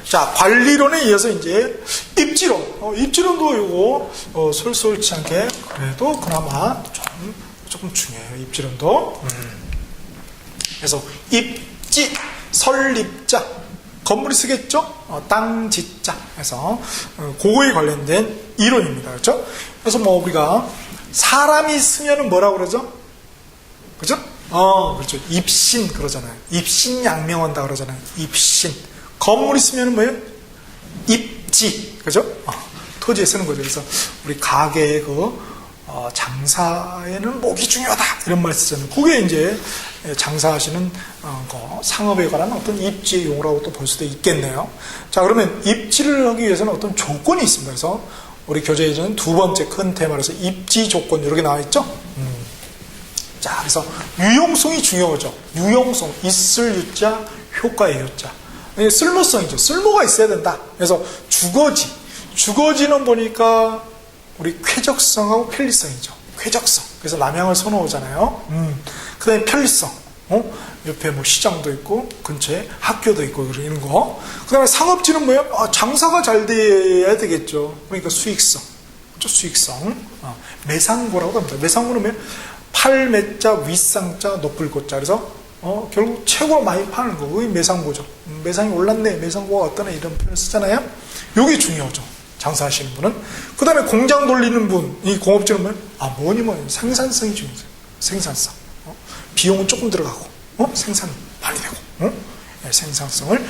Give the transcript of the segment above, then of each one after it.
자, 관리론에 이어서 이제 입지론. 입지론도 요거 솔솔치 않게 그래도 그나마 조금 중요해요. 입지론도. 그래서 입지, 설립자, 건물이 쓰겠죠? 땅, 지자. 그래서 그거에 관련된 이론입니다. 그렇죠? 그래서 뭐 우리가 사람이 쓰면은 뭐라고 그러죠? 그죠? 그렇죠. 입신 그러잖아요. 입신양명한다 그러잖아요. 입신. 건물이 쓰면은 뭐예요? 입지. 그죠? 토지에 쓰는 거죠. 그래서 우리 가게의 장사에는 목이 중요하다. 이런 말 쓰잖아요. 그게 이제 장사하시는 상업에 관한 어떤 입지의 용어라고 또 볼 수도 있겠네요. 자, 그러면 입지를 하기 위해서는 어떤 조건이 있습니다. 그래서 우리 교재에는 두 번째 큰 테마로서 입지 조건 이렇게 나와 있죠. 자, 그래서 유용성이 중요하죠. 유용성, 있을 유자, 효과의 효자. 쓸모성이죠. 쓸모가 있어야 된다. 그래서 주거지는 보니까 우리 쾌적성하고 편리성이죠. 쾌적성. 그래서 남향을 선호하잖아요. 그 다음에 편리성. 옆에 뭐 시장도 있고, 근처에 학교도 있고, 이런 거. 그 다음에 상업지는 뭐예요? 장사가 잘 돼야 되겠죠. 그러니까 수익성. 그렇죠? 수익성. 매상고라고 합니다. 매상고는 뭐예요? 팔매자, 윗상자, 높을고자. 그래서 결국 최고로 많이 파는 거. 그게 매상고죠. 매상이 올랐네. 매상고가 어떠네. 이런 표현을 쓰잖아요. 이게 중요하죠. 장사하시는 분은. 그 다음에 공장 돌리는 분, 이 공업지는 뭐예요? 생산성이 중요해요. 생산성. 비용은 조금 들어가고, 생산 많이 되고, 생산성을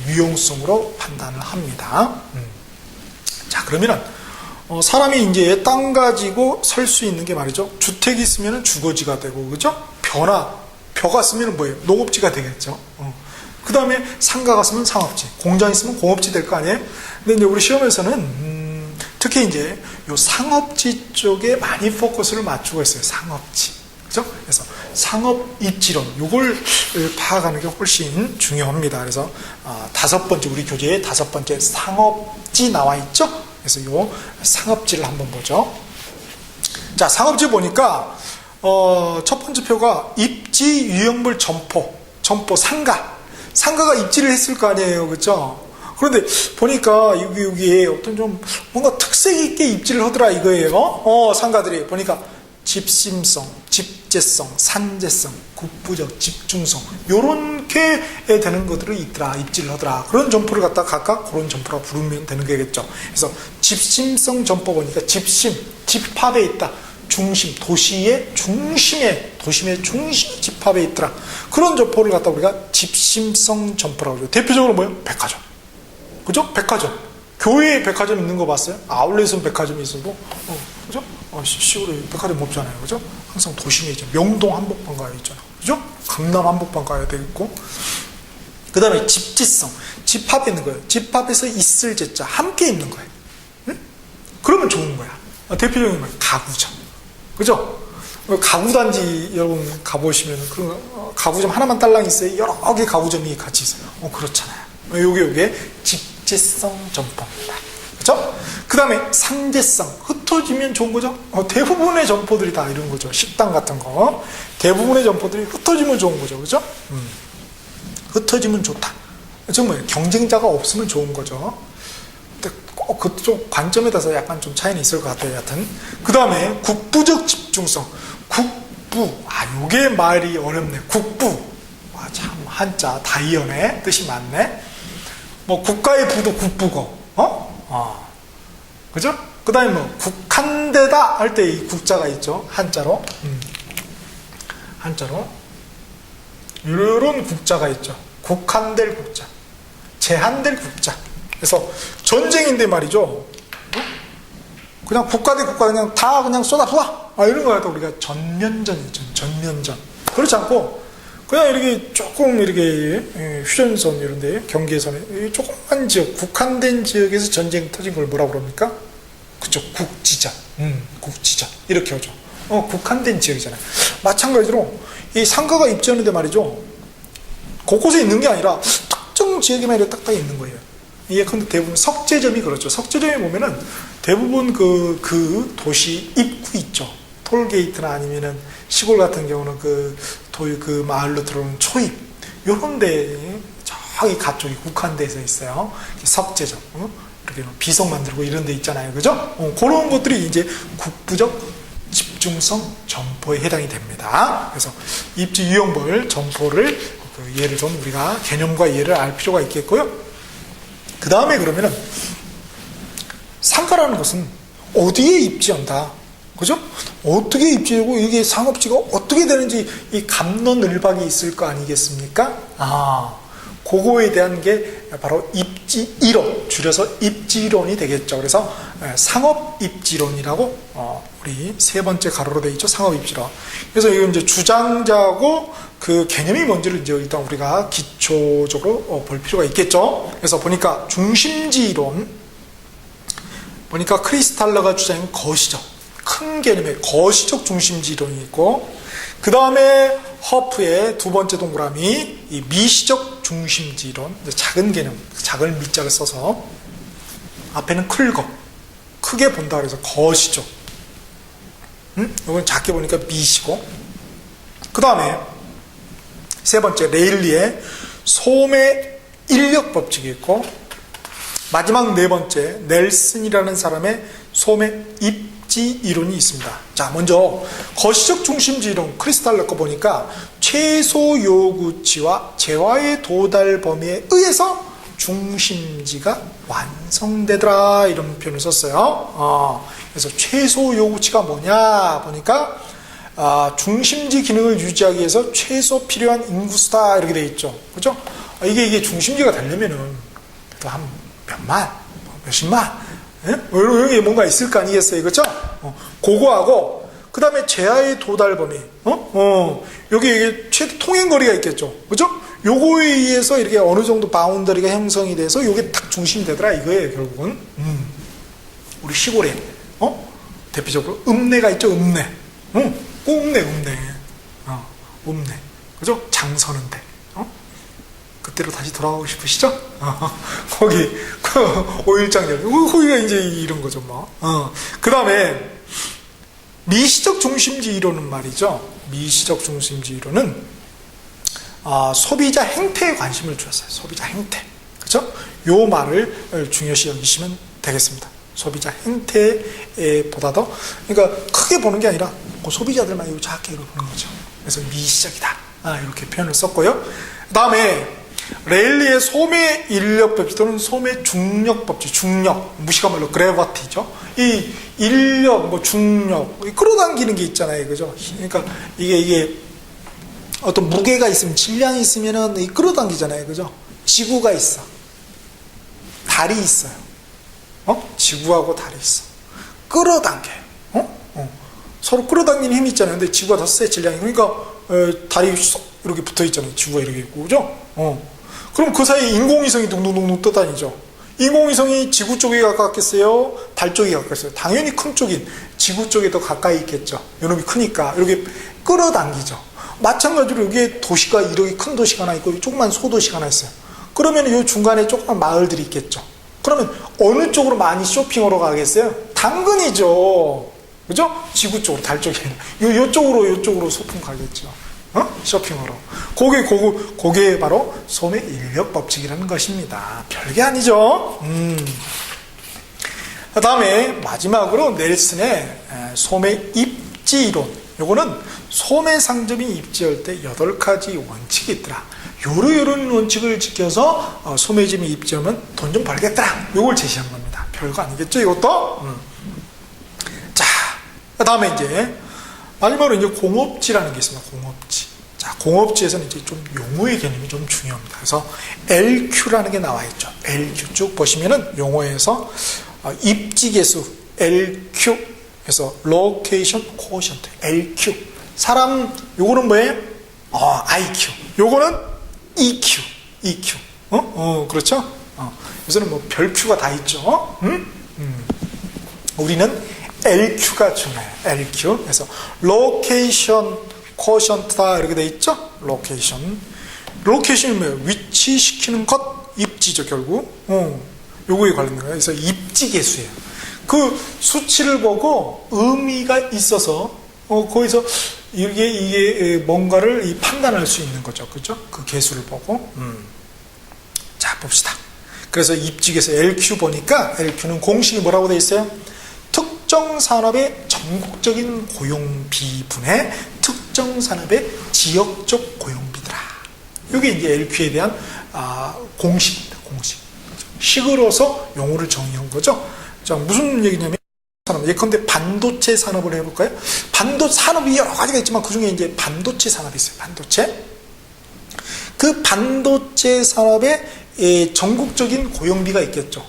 유용성으로 판단을 합니다. 자, 그러면은, 사람이 이제 땅 가지고 설 수 있는 게 말이죠. 주택이 있으면 주거지가 되고, 그죠? 벼가 쓰면 뭐예요? 농업지가 되겠죠. 그 다음에 상가가 쓰면 상업지, 공장이 있으면 공업지 될 거 아니에요? 근데 이제 우리 시험에서는, 특히 이제 요 상업지 쪽에 많이 포커스를 맞추고 있어요. 상업지. 그죠? 그래서 상업 입지론, 요걸 파악하는 게 훨씬 중요합니다. 그래서, 다섯 번째, 우리 교재에 다섯 번째 상업지 나와 있죠? 그래서 요 상업지를 한번 보죠. 자, 상업지 보니까, 첫 번째 표가 입지 유형물 점포, 상가가 입지를 했을 거 아니에요. 그죠? 그런데 보니까 여기에 어떤 좀 뭔가 특색 있게 입지를 하더라 이거예요. 상가들이 보니까 집심성, 집재성, 산재성, 국부적, 집중성 요렇게 되는 것들이 있더라. 입지를 하더라. 그런 점포를 갖다 각각 그런 점포라고 부르면 되는 거겠죠. 그래서 집심성 점포 보니까 집합에 있다. 중심, 도시의 중심에 집합에 있더라. 그런 점포를 갖다 우리가 집심성 점포라고 그러죠. 대표적으로 뭐예요? 백화점. 그죠? 백화점. 교회에 백화점 있는 거 봤어요? 아울렛은 백화점이 있어도, 그죠? 시골에 백화점 없잖아요. 그죠? 항상 도심에 있죠. 명동 한복판 가야 있잖아. 그죠? 강남 한복판 가야 되겠고. 그 다음에 집지성. 집합에 있는 거예요. 집합에서 있을 제자. 함께 있는 거예요. 응? 그러면 좋은 거야. 대표적인 거예요. 가구점. 그죠? 가구단지 여러분 가보시면, 가구점 하나만 딸랑 있어요. 여러 개 가구점이 같이 있어요. 그렇잖아요. 요게 집재성 점포입니다. 그죠? 그 다음에 산재성. 흩어지면 좋은 거죠? 대부분의 점포들이 다 이런 거죠. 식당 같은 거. 대부분의 점포들이 흩어지면 좋은 거죠. 그죠? 흩어지면 좋다. 정말 경쟁자가 없으면 좋은 거죠. 근데 꼭 그쪽 관점에 따라서 약간 좀 차이는 있을 것 같아요. 여하튼. 그 다음에 국부적 집중성. 요게 말이 어렵네. 국부. 참, 한자, 다이어네. 뜻이 많네. 국가의 부도 국부고, 그죠? 그 다음에 국한되다 할 때 이 국자가 있죠. 한자로. 이런 국자가 있죠. 국한될 국자. 제한될 국자. 그래서 전쟁인데 말이죠. 그냥 국가 대 국가 그냥 다 그냥 쏟아. 이런 거 갖다 우리가 전면전이죠. 전면전. 그렇지 않고, 그냥 이렇게 조금 이렇게 휴전선 이런데 경계선에 조그만 지역, 국한된 지역에서 전쟁 터진 걸 뭐라고 그럽니까? 그쵸, 국지전. 국지전. 이렇게 하죠. 국한된 지역이잖아요. 마찬가지로 이 상가가 입지하는데 말이죠. 곳곳에 있는 게 아니라 특정 지역에만 이렇게 딱딱 있는 거예요. 예컨대 대부분 석재점이 그렇죠. 석재점에 보면은 대부분 그 도시 입구 있죠. 톨게이트나 아니면은 시골 같은 경우는 그 마을로 들어오는 초입 요런 데 저기 가쪽이 국한돼서 있어요. 석재죠. 이렇게 비석 만들고 이런 데 있잖아요. 그죠? 그런 것들이 이제 국부적 집중성 점포에 해당이 됩니다. 그래서 입지 유형별 점포를 그 예를 좀 우리가 개념과 예를 알 필요가 있겠고요. 그 다음에 그러면은 상가라는 것은 어디에 입지한다. 그죠? 어떻게 입지하고 이게 상업지가 어떻게 되는지 이 갑론을박이 있을 거 아니겠습니까? 그거에 대한 게 바로 입지이론, 줄여서 입지론이 되겠죠. 그래서 상업입지론이라고 우리 세 번째 가로로 되어 있죠. 상업입지론. 그래서 이건 이제 주장자고 그 개념이 뭔지를 이제 일단 우리가 기초적으로 볼 필요가 있겠죠. 그래서 보니까 중심지이론, 보니까 크리스탈러가 주장한 거시적, 큰 개념의 거시적 중심지이론이 있고, 그 다음에 허프의 두 번째 동그라미 이 미시적 중심지이론, 작은 개념, 작은 미자를 써서 앞에는 크게 본다 그래서 거시적, 이건 작게 보니까 미시고, 그 다음에 세 번째 레일리의 소매 인력 법칙이 있고, 마지막 네 번째 넬슨이라는 사람의 소매 입지 이론이 있습니다. 자, 먼저 거시적 중심지 이론 크리스탈러 거 보니까 최소 요구치와 재화의 도달 범위에 의해서 중심지가 완성되더라 이런 표현을 썼어요. 그래서 최소 요구치가 뭐냐 보니까 중심지 기능을 유지하기 위해서 최소 필요한 인구수다 이렇게 되어 있죠. 그죠? 이게 중심지가 되려면은 또 한 몇만, 몇십만, 이런 게 뭔가 있을 거 아니겠어요, 그렇죠? 그거하고 그 다음에 제한의 도달 범위, 여기 최대 통행거리가 있겠죠, 그렇죠? 요거에 의해서 이렇게 어느 정도 바운더리가 형성이 돼서 요게 딱 중심이 되더라 이거예요, 결국은. 우리 시골에 대표적으로 읍내가 있죠, 읍내. 읍내, 그죠? 장서는데. 그때로 다시 돌아가고 싶으시죠? 거기, 오일장역. 거기가 이제 이런 거죠, 뭐. 그 다음에, 미시적 중심지 이론은 말이죠. 미시적 중심지 이론은, 소비자 행태에 관심을 주었어요. 소비자 행태. 그죠? 요 말을 중요시 여기시면 되겠습니다. 소비자 행태에 보다도, 그러니까 크게 보는 게 아니라, 그 소비자들만 이거 작게 이렇게 보는 거죠. 그래서 미시적이다. 이렇게 표현을 썼고요. 그 다음에, 레일리의 소매 인력법칙 또는 소매 중력법칙, 중력, 무식한 말로 그래버티죠. 이 인력, 중력, 끌어당기는 게 있잖아요, 그죠? 그러니까 이게 어떤 무게가 있으면, 질량이 있으면은 끌어당기잖아요, 그죠? 지구가 있어, 달이 있어요. 지구하고 달이 있어. 끌어당겨요. 서로 끌어당기는 힘이 있잖아요. 근데 지구가 더 세, 질량이. 그러니까 달이 이렇게 붙어 있잖아요. 지구가 이렇게 있고, 그죠? 그럼 그 사이에 인공위성이 둥둥둥둥 떠다니죠. 인공위성이 지구 쪽에 가깝겠어요? 달 쪽에 가깝겠어요? 당연히 큰 쪽인 지구 쪽에 더 가까이 있겠죠. 요놈이 크니까 이렇게 끌어당기죠. 마찬가지로 여기에 도시가 이렇게 큰 도시가 하나 있고 조그만 소도시가 하나 있어요. 그러면 이 중간에 조그만 마을들이 있겠죠. 그러면 어느 쪽으로 많이 쇼핑하러 가겠어요? 당근이죠. 그죠? 지구 쪽으로, 달 쪽에. 요쪽으로 소풍 가겠죠. 쇼핑으로. 그게 바로 소매 인력 법칙이라는 것입니다. 별게 아니죠. 그 다음에 마지막으로 넬슨의 소매 입지 이론. 요거는 소매 상점이 입지할 때 8가지 원칙이 있더라. 요런 원칙을 지켜서 소매점이 입지하면 돈 좀 벌겠더라. 요걸 제시한 겁니다. 별거 아니겠죠, 이것도? 자, 그 다음에 이제 마지막으로 이제 공업지라는 게 있습니다. 공업지. 자, 공업지에서는 이제 좀 용어의 개념이 좀 중요합니다. 그래서 LQ라는 게 나와 있죠. LQ 쭉 보시면은 용어에서 입지계수 LQ, 그래서 Location Quotient LQ. 사람 요거는 뭐예요? IQ. 요거는 EQ. 그렇죠? 요새는 뭐 별Q가 다 있죠. 우리는 LQ가 중요해요. LQ. 그래서 Location Quotient다 이렇게 돼 있죠? 로케이션이 뭐예요? 위치시키는 것, 입지죠, 결국. 요거에 관련된 거예요. 그래서 입지계수예요. 그 수치를 보고 의미가 있어서 거기서 이게 뭔가를 판단할 수 있는 거죠, 그죠? 그 계수를 보고. 자, 봅시다. 그래서 입직에서 LQ 보니까 LQ는 공식이 뭐라고 되어 있어요? 특정 산업의 전국적인 고용비분의 특정 산업의 지역적 고용비더라. 이게 이제 LQ에 대한 공식입니다. 공식. 식으로서 용어를 정의한 거죠. 자, 무슨 얘기냐면 산업, 예컨대 반도체 산업을 해볼까요? 산업이 여러 가지가 있지만 그 중에 이제 반도체 산업이 있어요. 반도체. 그 반도체 산업에 전국적인 고용비가 있겠죠.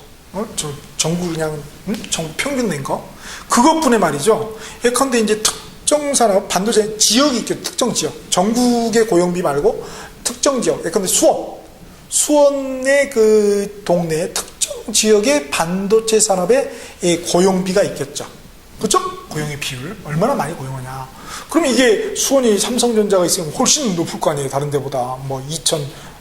전국 그냥 전국 평균 낸 거. 그것뿐에 말이죠. 예컨대 이제 특정 산업 반도체 지역이 있겠죠. 특정 지역. 전국의 고용비 말고 특정 지역. 예컨대 수원의 그 동네 특정 지역의 반도체 산업의 고용비가 있겠죠. 그렇죠? 고용의 비율 얼마나 많이 고용하냐. 그럼 이게 수원이 삼성전자가 있으면 훨씬 높을 거 아니에요. 다른 데보다 뭐 2000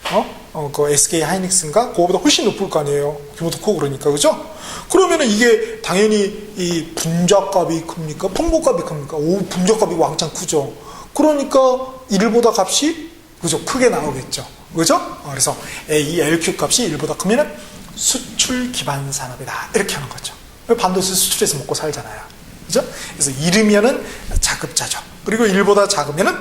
그 SK 하이닉스인가 그거보다 훨씬 높을 거 아니에요. 규모도 크고 그러니까 그죠? 그러면은 이게 당연히 이 분자값이 큽니까? 풍부값이 큽니까? 분자값이 왕창 크죠. 그러니까 1보다 값이 그죠? 크게 나오겠죠. 그죠? 그래서 이 LQ 값이 1보다 크면은 수출 기반 산업이다. 이렇게 하는 거죠. 반도체 수출해서 먹고 살잖아요. 그죠? 그래서 이르면은 자급자족. 그리고 1보다 작으면은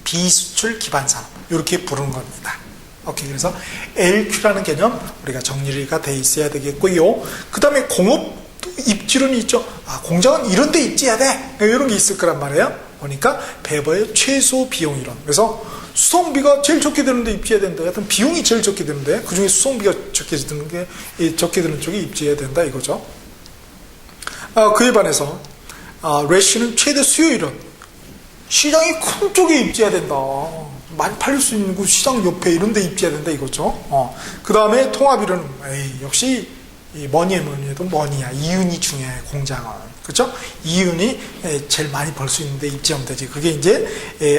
비수출 기반 산업. 이렇게 부르는 겁니다. 오케이. 그래서 LQ라는 개념 우리가 정리가 돼 있어야 되겠고요. 그 다음에 공업 입지론이 있죠. 공장은 이런 데 입지해야 돼. 이런 게 있을 거란 말이에요. 보니까 배버의 최소 비용 이론. 그래서 수송비가 제일 적게 드는데 입지해야 된다. 하여튼 비용이 제일 적게 드는데 그 중에 수송비가 적게 드는 쪽에 입지해야 된다 이거죠. 그에 반해서 레시는 최대 수요 이론. 시장이 큰 쪽에 입지해야 된다. 많이 팔릴 수 있는 곳 시장 옆에 이런 데 입지해야 된다 이거죠. 그 다음에 통합 이론은 역시 뭐니 해도 뭐니야. 이윤이 중요해. 공장은. 그렇죠? 이윤이 제일 많이 벌 수 있는데 입지하면 되지. 그게 이제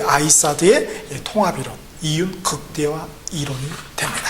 아이사드의 통합 이론, 이윤 극대화 이론이 됩니다.